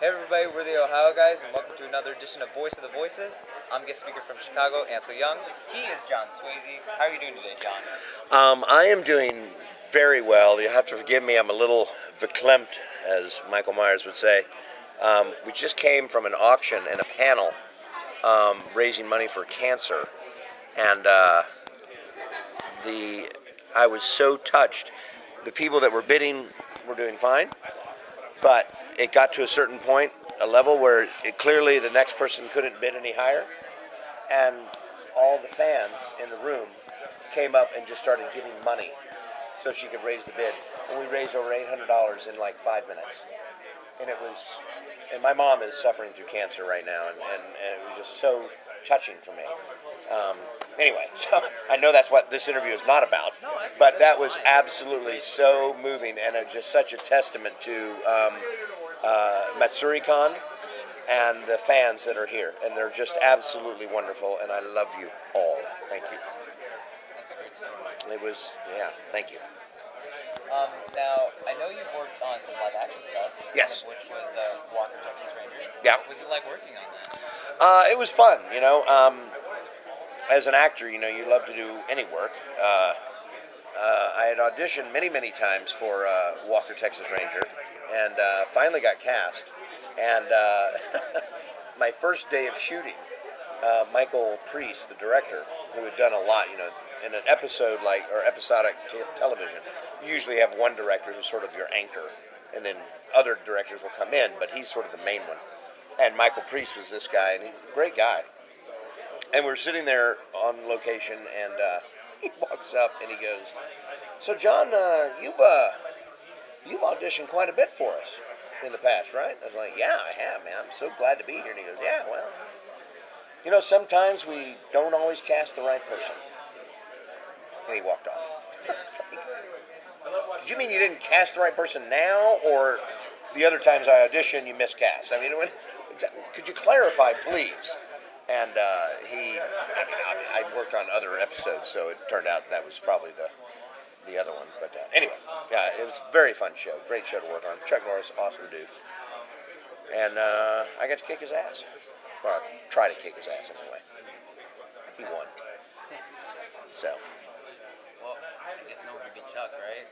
Hey everybody, we're the Ohio guys, and welcome to another edition of Voice of the Voices. I'm guest speaker from Chicago, Ansel Young. He is John Swasey. How are you doing today, John? I am doing very well. You have to forgive me. I'm a little verklempt, as Michael Myers would say. We just came from an auction and a panel raising money for cancer, and I was so touched. The people that were bidding were doing fine, but it got to a certain point, a level where clearly the next person couldn't bid any higher, and all the fans in the room came up and just started giving money so she could raise the bid. And we raised over $800 in like 5 minutes. And my mom is suffering through cancer right now, and it was just so touching for me. Anyway, so I know that's what this interview is not about, but that was absolutely so moving, and it's just such a testament to Matsuri-kan and the fans that are here, and they're just absolutely wonderful, and I love you all. Thank you. That's a great story. It was, yeah, thank you. Now, I know you've worked on some live action stuff. Yes. One of which was Walker, Texas Ranger. Yeah. What was it like working on that? It was fun, you know. As an actor, you know, you love to do any work. I had auditioned many, many times for Walker, Texas Ranger, and finally got cast. And my first day of shooting, Michael Priest, the director, who had done a lot, you know, in an episode or episodic television, you usually have one director who's sort of your anchor, and then other directors will come in, but he's sort of the main one. And Michael Priest was this guy, and he's a great guy. And we're sitting there on location, and he walks up and he goes, "So John, you've auditioned quite a bit for us in the past, right?" I was like, "Yeah, I have, man. I'm so glad to be here." And he goes, "Yeah, well, you know, sometimes we don't always cast the right person." And he walked off. It's like, did you mean you didn't cast the right person now, or the other times I auditioned you miscast? I mean, could you clarify, please? And I worked on other episodes, so it turned out that was probably the other one. But anyway, yeah, it was a very fun show. Great show to work on. Chuck Norris, awesome dude. And I got to kick his ass. Or try to kick his ass anyway. He won. So. Well, I guess no one can beat Chuck, right?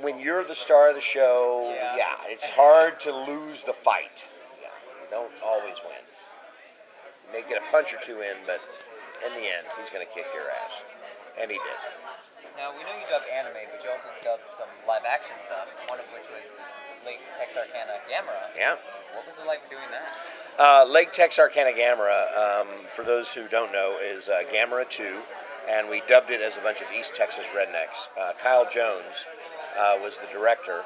When you're the star of the show, yeah, it's hard to lose the fight. Yeah, you don't always win. You may get a punch or two in, but in the end, he's going to kick your ass. And he did. Now, we know you dubbed anime, but you also dubbed some live action stuff, one of which was Lake Texarkana Gamera. Yeah. What was it like doing that? Lake Texarkana Gamera, for those who don't know, is Gamera 2, and we dubbed it as a bunch of East Texas rednecks. Kyle Jones was the director.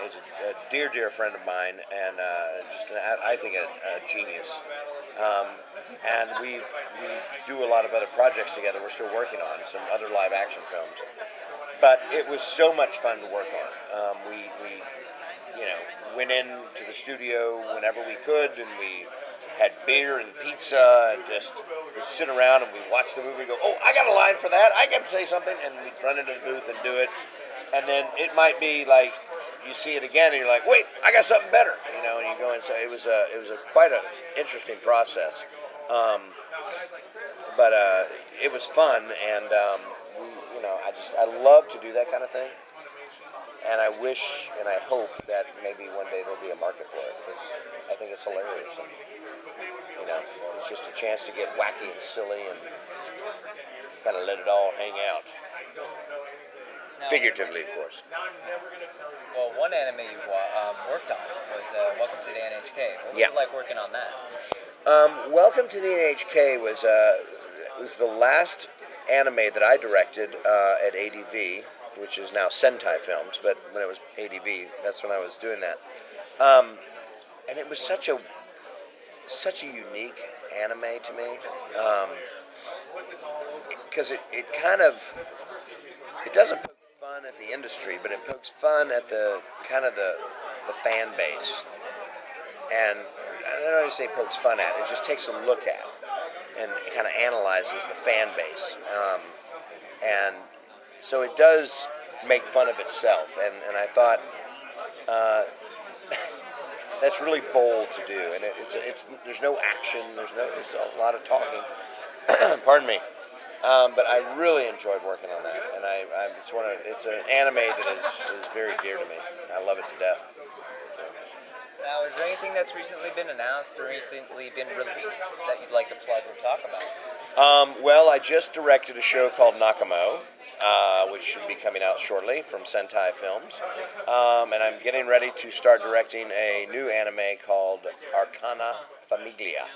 He's a dear, dear friend of mine, and I think a genius. And we do a lot of other projects together. We're still working on some other live action films, but it was so much fun to work on. We went into the studio whenever we could, and we had beer and pizza, and just we'd sit around and we'd watch the movie and go, "Oh, I got a line for that. I got to say something," and we'd run into the booth and do it. And then it might be like you see it again, and you're like, "Wait, I got something better," you know. And you go and say it was quite an interesting process. But it was fun, and I love to do that kind of thing, and I wish and I hope that maybe one day there'll be a market for it, because I think it's hilarious, and you know, it's just a chance to get wacky and silly and kind of let it all hang out, figuratively, of course. Well, one anime you worked on was Welcome to the NHK. What was it like working on that? Welcome to the NHK was the last anime that I directed at ADV, which is now Sentai Films, but when it was ADV, that's when I was doing that. And it was such a unique anime to me, because it doesn't poke fun at the industry, but it pokes fun at the kind of the fan base. And I don't want to say pokes fun at, it just takes a look at and it kind of analyzes the fan base. And so it does make fun of itself. And I thought that's really bold to do, and it's there's no action, there's a lot of talking. Pardon me. But I really enjoyed working on that, and it's an anime that is very dear to me. I love it to death. So. Now, is there anything that's recently been announced or recently been released that you'd like to plug or talk about? Well, I just directed a show called Nakamo, which should be coming out shortly from Sentai Films, and I'm getting ready to start directing a new anime called Arcana Famiglia.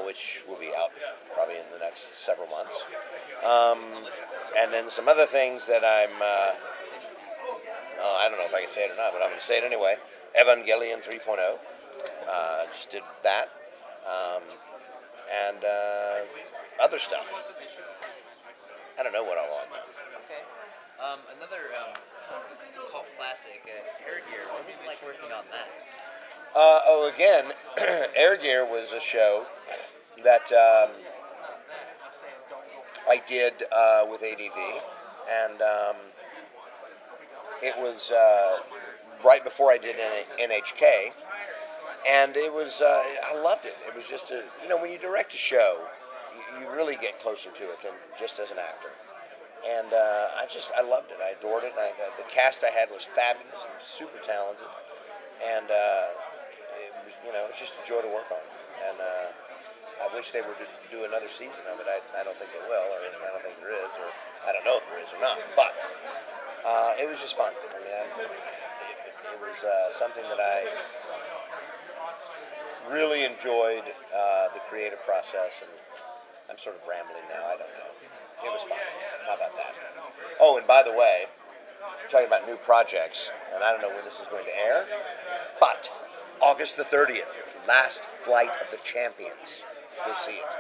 Which will be out probably in the next several months. And then some other things that I don't know if I can say it or not, but I'm going to say it anyway. Evangelion 3.0, just did that, and other stuff. I don't know what I want. Okay. Another kind of cult classic, Air Gear. What was it like working on that? Again, Air Gear was a show that I did with ADV, and it was right before I did NHK, and it was I loved it. It was just when you direct a show, you really get closer to it than just as an actor. And I loved it. I adored it. And the cast I had was fabulous and super talented, and it was just a joy to work on. And I wish they were to do another season of it. I don't think they will, or I don't think there is, or I don't know if there is or not. But it was just fun. I mean, it was something that I really enjoyed the creative process, and I'm sort of rambling now. I don't know. It was fun. How about that? Oh, and by the way, talking about new projects, and I don't know when this is going to air, but August the 30th, Last Flight of the Champions. Go see it.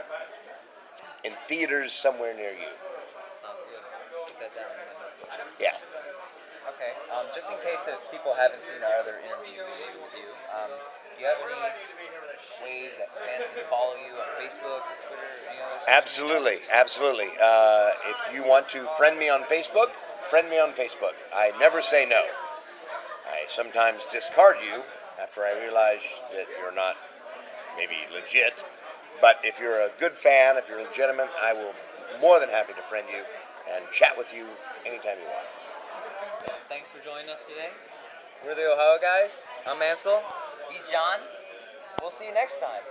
In theaters somewhere near you. Sounds good. Put that down in my notebook. Yeah. Okay. Just in case if people haven't seen our other interview with you, do you have any ways that fans can follow you on Facebook or Twitter or any other? Absolutely. If you want to friend me on Facebook, friend me on Facebook. I never say no. I sometimes discard you after I realize that you're not maybe legit. But if you're a good fan, if you're legitimate, I will more than happy to friend you and chat with you anytime you want. Thanks for joining us today. We're the Ohio guys. I'm Ansel. He's John. We'll see you next time.